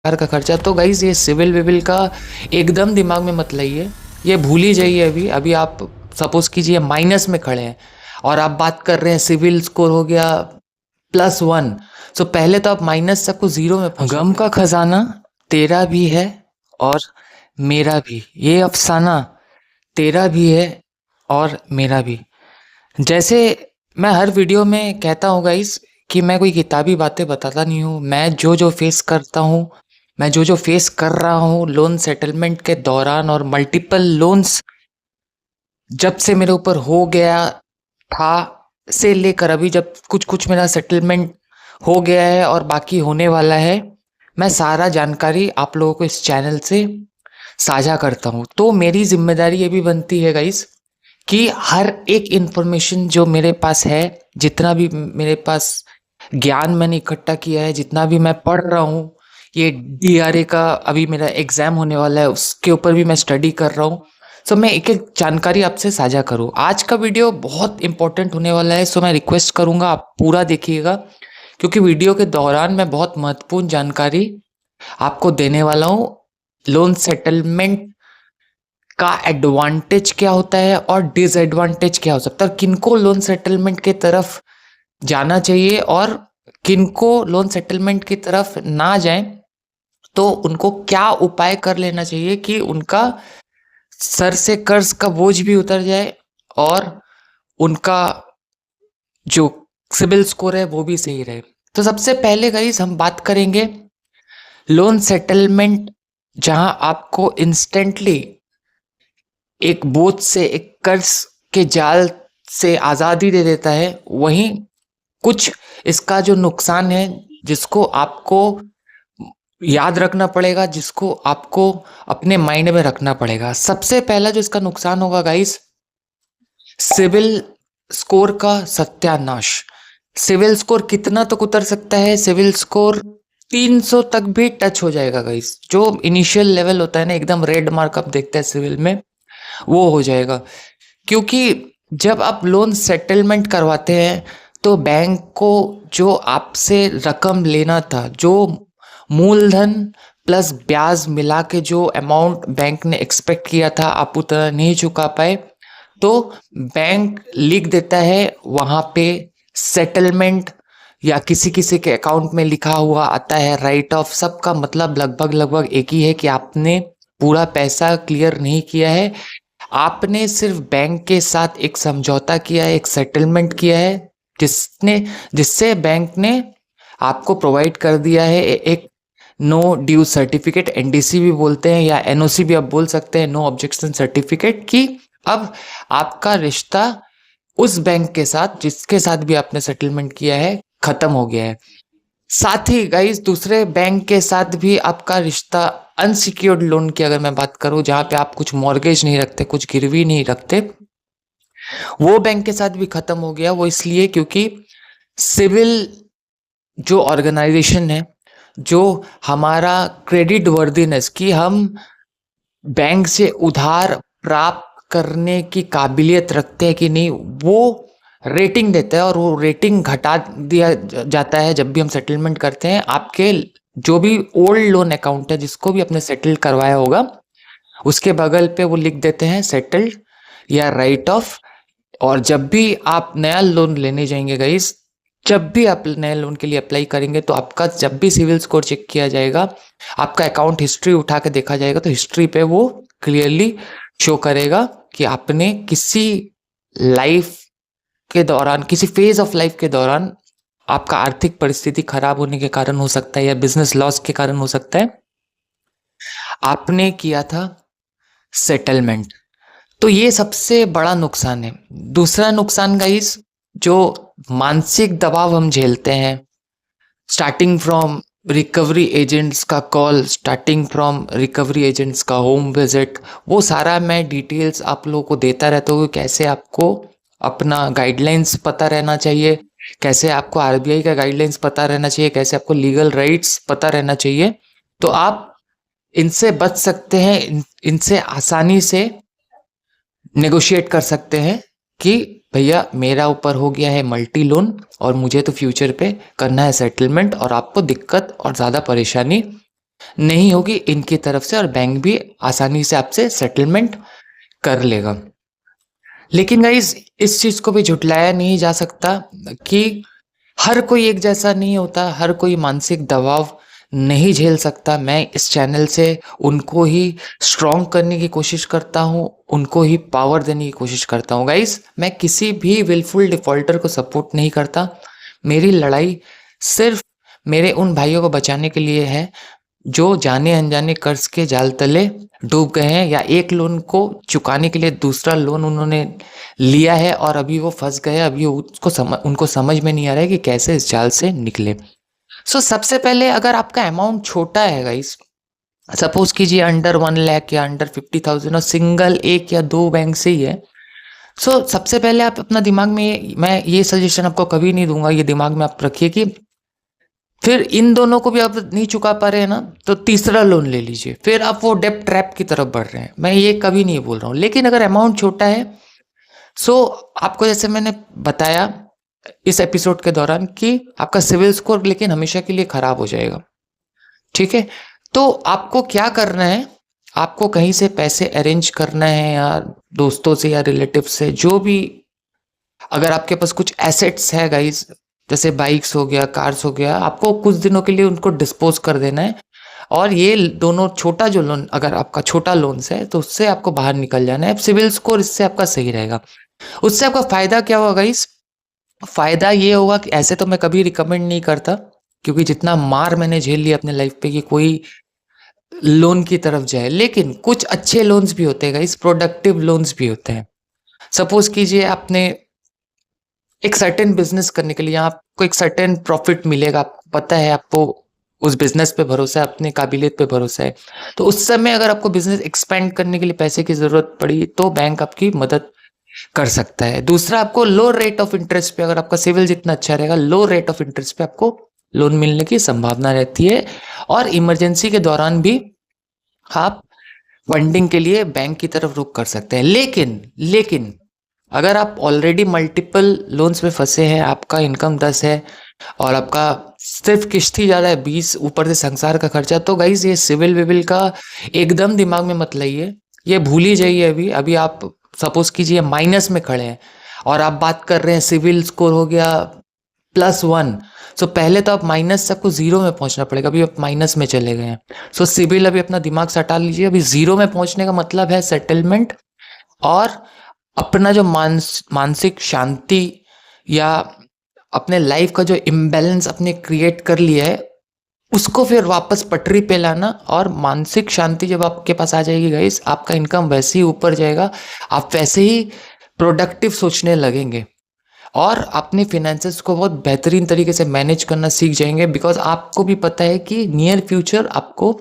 Car का खर्चा। तो गाइज ये सिविल विविल का एकदम दिमाग में मत लाइए, ये भूल ही जाइए। अभी अभी आप सपोज कीजिए माइनस में खड़े हैं और आप बात कर रहे हैं सिविल स्कोर हो गया +1। तो पहले तो आप माइनस से आपको जीरो में गम का खजाना तेरा भी है और मेरा भी, ये अफसाना तेरा भी है और मेरा भी। जैसे मैं हर वीडियो में कहता हूँ गाइस कि मैं कोई किताबी बातें बताता नहीं हूँ। मैं जो जो फेस करता हूँ, मैं जो जो फेस कर रहा हूँ लोन सेटलमेंट के दौरान, और मल्टीपल लोन्स जब से मेरे ऊपर हो गया था से लेकर अभी जब कुछ कुछ मेरा सेटलमेंट हो गया है और बाकी होने वाला है, मैं सारा जानकारी आप लोगों को इस चैनल से साझा करता हूँ। तो मेरी जिम्मेदारी ये भी बनती है गाइस कि हर एक इन्फॉर्मेशन जो मेरे पास है, जितना भी मेरे पास ज्ञान मैंने इकट्ठा किया है, जितना भी मैं पढ़ रहा हूँ, ये डीआरए का अभी मेरा एग्जाम होने वाला है, उसके ऊपर भी मैं स्टडी कर रहा हूँ। सो मैं एक एक जानकारी आपसे साझा करूँ। आज का वीडियो बहुत इंपॉर्टेंट होने वाला है, सो मैं रिक्वेस्ट करूँगा आप पूरा देखिएगा, क्योंकि वीडियो के दौरान मैं बहुत महत्वपूर्ण जानकारी आपको देने वाला हूँ। लोन सेटलमेंट का एडवांटेज क्या होता है और डिसएडवांटेज क्या हो सकता है, किनको लोन सेटलमेंट की तरफ जाना चाहिए और किनको लोन सेटलमेंट की तरफ ना जाएं, तो उनको क्या उपाय कर लेना चाहिए कि उनका सर से कर्ज का बोझ भी उतर जाए और उनका जो सिबिल स्कोर है वो भी सही रहे। तो सबसे पहले गाइस हम बात करेंगे लोन सेटलमेंट, जहां आपको इंस्टेंटली एक बोझ से, एक कर्ज के जाल से आज़ादी दे देता है। वहीं कुछ इसका जो नुकसान है जिसको आपको याद रखना पड़ेगा, जिसको आपको अपने माइंड में रखना पड़ेगा। सबसे पहला जो इसका नुकसान होगा गाइस, सिविल स्कोर का सत्यानाश। सिविल स्कोर कितना तक उतर सकता है? सिविल स्कोर 300 तक भी टच हो जाएगा गाइस। जो इनिशियल लेवल होता है ना, एकदम रेड मार्क आप देखते हैं सिविल में, वो हो जाएगा। क्योंकि जब आप लोन सेटलमेंट करवाते हैं तो बैंक को जो आपसे रकम लेना था, जो मूलधन प्लस ब्याज मिला के जो अमाउंट बैंक ने एक्सपेक्ट किया था, आप उतना नहीं चुका पाए, तो बैंक लिख देता है वहाँ पे सेटलमेंट, या किसी किसी के अकाउंट में लिखा हुआ आता है राइट ऑफ। सबका मतलब लगभग लगभग एक ही है कि आपने पूरा पैसा क्लियर नहीं किया है, आपने सिर्फ बैंक के साथ एक समझौता किया है, एक सेटलमेंट किया है, जिससे बैंक ने आपको प्रोवाइड कर दिया है एक नो ड्यू सर्टिफिकेट, एनडीसी भी बोलते हैं या एनओसी भी आप बोल सकते हैं, नो ऑब्जेक्शन सर्टिफिकेट, कि अब आपका रिश्ता उस बैंक के साथ जिसके साथ भी आपने सेटलमेंट किया है खत्म हो गया है। साथ ही गाइस दूसरे बैंक के साथ भी आपका रिश्ता, अनसिक्योर्ड लोन की अगर मैं बात करूं, जहां पे आप कुछ मॉर्गेज नहीं रखते, कुछ गिरवी नहीं रखते, वो बैंक के साथ भी खत्म हो गया। वो इसलिए क्योंकि सिविल जो ऑर्गेनाइजेशन है, जो हमारा क्रेडिट वर्दीनेस, कि हम बैंक से उधार प्राप्त करने की काबिलियत रखते हैं कि नहीं, वो रेटिंग देता है। और वो रेटिंग घटा दिया जाता है जब भी हम सेटलमेंट करते हैं। आपके जो भी ओल्ड लोन अकाउंट है, जिसको भी आपने सेटल करवाया होगा, उसके बगल पे वो लिख देते हैं सेटल्ड या राइट ऑफ। और जब भी आप नया लोन लेने जाएंगे गाइस, जब भी आप नए लोन के लिए अप्लाई करेंगे, तो आपका जब भी सिविल स्कोर चेक किया जाएगा, आपका अकाउंट हिस्ट्री उठा के देखा जाएगा, तो हिस्ट्री पे वो क्लियरली शो करेगा कि आपने किसी लाइफ के दौरान, किसी फेज ऑफ लाइफ के दौरान, आपका आर्थिक परिस्थिति खराब होने के कारण हो सकता है या बिजनेस लॉस के कारण हो सकता है, आपने किया था सेटलमेंट। तो ये सबसे बड़ा नुकसान है। दूसरा नुकसान गाइस, जो मानसिक दबाव हम झेलते हैं, स्टार्टिंग फ्रॉम रिकवरी एजेंट्स का call, starting from recovery agents का होम विजिट, वो सारा मैं डिटेल्स आप लोगों को देता रहता हूँ। कैसे आपको अपना गाइडलाइंस पता रहना चाहिए, कैसे आपको आरबीआई का गाइडलाइंस पता रहना चाहिए, कैसे आपको लीगल राइट्स पता रहना चाहिए, तो आप इनसे बच सकते हैं, इनसे आसानी से नेगोशिएट कर सकते हैं कि भैया मेरा ऊपर हो गया है मल्टी लोन और मुझे तो फ्यूचर पे करना है सेटलमेंट, और आपको दिक्कत और ज़्यादा परेशानी नहीं होगी इनकी तरफ से और बैंक भी आसानी से आपसे सेटलमेंट कर लेगा। लेकिन गाइस इस चीज को भी झुटलाया नहीं जा सकता कि हर कोई एक जैसा नहीं होता, हर कोई मानसिक दबाव नहीं झेल सकता। मैं इस चैनल से उनको ही स्ट्रॉन्ग करने की कोशिश करता हूँ, उनको ही पावर देने की कोशिश करता हूँ। गाइस मैं किसी भी विलफुल डिफॉल्टर को सपोर्ट नहीं करता। मेरी लड़ाई सिर्फ मेरे उन भाइयों को बचाने के लिए है जो जाने अनजाने कर्ज के जाल तले डूब गए हैं, या एक लोन को चुकाने के लिए दूसरा लोन उन्होंने लिया है और अभी वो फंस गए। अभी उनको समझ में नहीं आ रहा है कि कैसे इस जाल से निकले। सबसे पहले अगर आपका अमाउंट छोटा है गाइस, सपोज कीजिए अंडर 1 लाख या अंडर 50,000 और सिंगल एक या दो बैंक से ही है, सबसे पहले आप अपना दिमाग में, मैं ये सजेशन आपको कभी नहीं दूंगा, ये दिमाग में आप रखिए कि फिर इन दोनों को भी आप नहीं चुका पा रहे हैं ना, तो तीसरा लोन ले लीजिए, फिर आप वो डेब्ट ट्रैप की तरफ बढ़ रहे हैं। मैं ये कभी नहीं बोल रहा हूँ। लेकिन अगर अमाउंट छोटा है, सो आपको जैसे मैंने बताया इस एपिसोड के दौरान कि आपका सिविल स्कोर लेकिन हमेशा के लिए खराब हो जाएगा। ठीक है, तो आपको क्या करना है, आपको कहीं से पैसे अरेंज करना है या दोस्तों से या रिलेटिव से, जो भी, अगर आपके पास कुछ एसेट्स है गाइस, जैसे बाइक्स हो गया, कार्स हो गया, आपको कुछ दिनों के लिए उनको डिस्पोज कर देना है। और ये दोनों छोटा जो लोन, अगर आपका छोटा लोन्स है तो उससे आपको बाहर निकल जाना है। सिविल स्कोर इससे आपका सही रहेगा। उससे आपका फायदा क्या होगा गाइस? फायदा ये होगा कि ऐसे तो मैं कभी रिकमेंड नहीं करता, क्योंकि जितना मार मैंने झेल लिया अपने लाइफ पे कि कोई लोन की तरफ जाए, लेकिन कुछ अच्छे लोन्स भी होते हैं गाइस, प्रोडक्टिव लोन्स भी होते हैं। सपोज कीजिए आपने एक सर्टेन बिजनेस करने के लिए आपको एक सर्टेन प्रॉफिट मिलेगा, आपको पता है, आपको उस बिजनेस पे भरोसा है, अपने काबिलियत पे भरोसा है, तो उस समय अगर आपको बिजनेस एक्सपेंड करने के लिए पैसे की जरूरत पड़ी तो बैंक आपकी मदद कर सकता है। दूसरा, आपको लो रेट ऑफ इंटरेस्ट पे, अगर आपका सिविल जितना अच्छा रहेगा, लो रेट ऑफ इंटरेस्ट पे आपको लोन मिलने की संभावना रहती है। और इमरजेंसी के दौरान भी आप फंडिंग के लिए बैंक की तरफ रुख कर सकते हैं। लेकिन अगर आप ऑलरेडी मल्टीपल लोन्स में फंसे हैं, आपका इनकम 10 है और आपका सिर्फ किश्त ही ज़्यादा है 20, ऊपर से संसार का खर्चा, तो गाइज ये सिविल विविल का एकदम दिमाग में मत लाइए, ये भूल ही जाइए। अभी अभी आप सपोज कीजिए माइनस में खड़े हैं और आप बात कर रहे हैं सिविल स्कोर हो गया +1। पहले तो आप माइनस से आपको जीरो में पहुंचना पड़ेगा, अभी आप माइनस में चले गए हैं। सिविल अभी अपना दिमाग से हटा लीजिए। अभी जीरो में पहुंचने का मतलब है सेटलमेंट, और अपना जो मानसिक शांति या अपने लाइफ का जो इम्बैलेंस अपने क्रिएट कर लिया है उसको फिर वापस पटरी पे लाना। और मानसिक शांति जब आपके पास आ जाएगी गाइस, आपका इनकम वैसे ही ऊपर जाएगा, आप वैसे ही प्रोडक्टिव सोचने लगेंगे और अपने फिनेंसेस को बहुत बेहतरीन तरीके से मैनेज करना सीख जाएंगे। बिकॉज आपको भी पता है कि नियर फ्यूचर आपको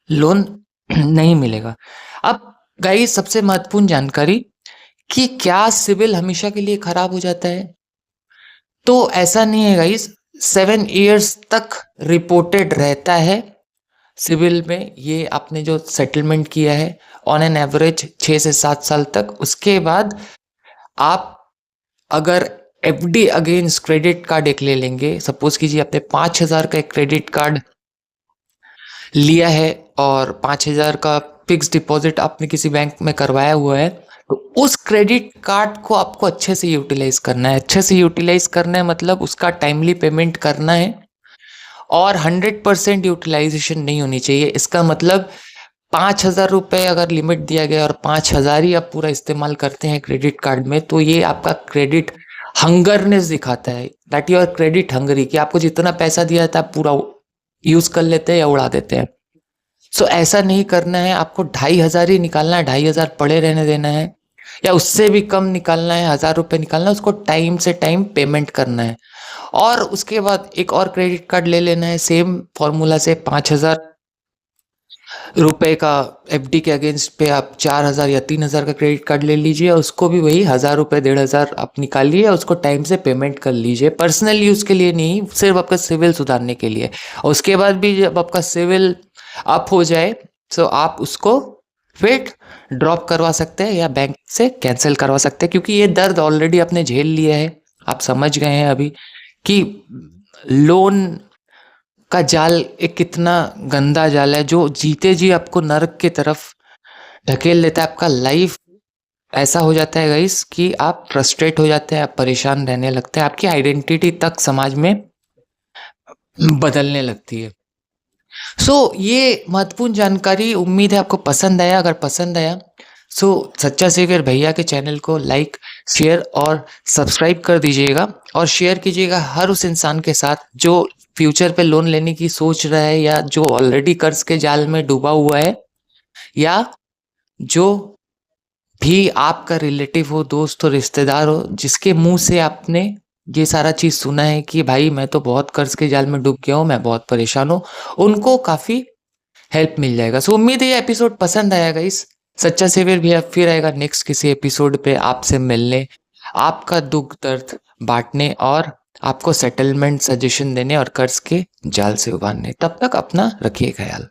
लोन नहीं मिलेगा। अब गाइस सबसे महत्वपूर्ण जानकारी कि क्या सिविल हमेशा के लिए खराब हो जाता है? तो ऐसा नहीं है गाइस, 7 इयर्स तक रिपोर्टेड रहता है सिविल में। ये आपने जो सेटलमेंट किया है ऑन एन एवरेज 6 से 7 साल तक, उसके बाद आप अगर एफडी अगेंस्ट क्रेडिट कार्ड एक ले लेंगे, सपोज कीजिए आपने 5,000 का एक क्रेडिट कार्ड लिया है और 5,000 का फिक्स डिपॉजिट आपने किसी बैंक में करवाया हुआ है, तो उस क्रेडिट कार्ड को आपको अच्छे से यूटिलाइज करना है। अच्छे से यूटिलाइज करना है मतलब उसका टाइमली पेमेंट करना है और 100% यूटिलाइजेशन नहीं होनी चाहिए। इसका मतलब 5,000 रुपये अगर लिमिट दिया गया और 5,000 ही आप पूरा इस्तेमाल करते हैं क्रेडिट कार्ड में, तो ये आपका क्रेडिट हंगरनेस दिखाता है, that you are credit hungry, कि आपको जितना पैसा दिया था आप पूरा यूज कर लेते हैं या उड़ा देते हैं। ऐसा नहीं करना है, आपको 2,500 ही निकालना है, 2,500 पड़े रहने देना है, या उससे भी कम निकालना है, 1,000 रुपये निकालना है, उसको टाइम से टाइम पेमेंट करना है। और उसके बाद एक और क्रेडिट कार्ड ले लेना है सेम फॉर्मूला से, 5,000 रुपए का एफडी के अगेंस्ट पे आप 4,000 या 3,000 का क्रेडिट कार्ड ले लीजिए, उसको भी वही 1,000 रुपये 1,500 आप निकालिए, उसको टाइम से पेमेंट कर लीजिए। पर्सनल यूज के लिए नहीं, सिर्फ आपका सिविल सुधारने के लिए। और उसके बाद भी जब आपका सिविल अप हो जाए तो आप उसको फिर ड्रॉप करवा सकते हैं या बैंक से कैंसिल करवा सकते हैं, क्योंकि ये दर्द ऑलरेडी आपने झेल लिया है। आप समझ गए हैं अभी कि लोन का जाल एक कितना गंदा जाल है जो जीते जी आपको नर्क की तरफ ढकेल लेता है। आपका लाइफ ऐसा हो जाता है गाइस कि आप फ्रस्ट्रेट हो जाते हैं, आप परेशान रहने लगते हैं, आपकी आइडेंटिटी तक समाज में बदलने लगती है। ये महत्वपूर्ण जानकारी, उम्मीद है आपको पसंद आया। अगर पसंद आया सच्चा सेवियर भैया के चैनल को लाइक, शेयर और सब्सक्राइब कर दीजिएगा और शेयर कीजिएगा हर उस इंसान के साथ जो फ्यूचर पे लोन लेने की सोच रहा है या जो ऑलरेडी कर्ज के जाल में डूबा हुआ है, या जो भी आपका रिलेटिव हो, दोस्त हो, रिश्तेदार हो, जिसके मुंह से आपने ये सारा चीज सुना है कि भाई मैं तो बहुत कर्ज के जाल में डूब गया हूँ, मैं बहुत परेशान हूँ, उनको काफी हेल्प मिल जाएगा। उम्मीद है ये एपिसोड पसंद आएगा। इस सच्चा सेवियर भी अब फिर आएगा नेक्स्ट किसी एपिसोड पे आपसे मिलने, आपका दुख दर्द बांटने और आपको सेटलमेंट सजेशन देने और कर्ज के जाल से उबारने। तब तक अपना रखिए ख्याल।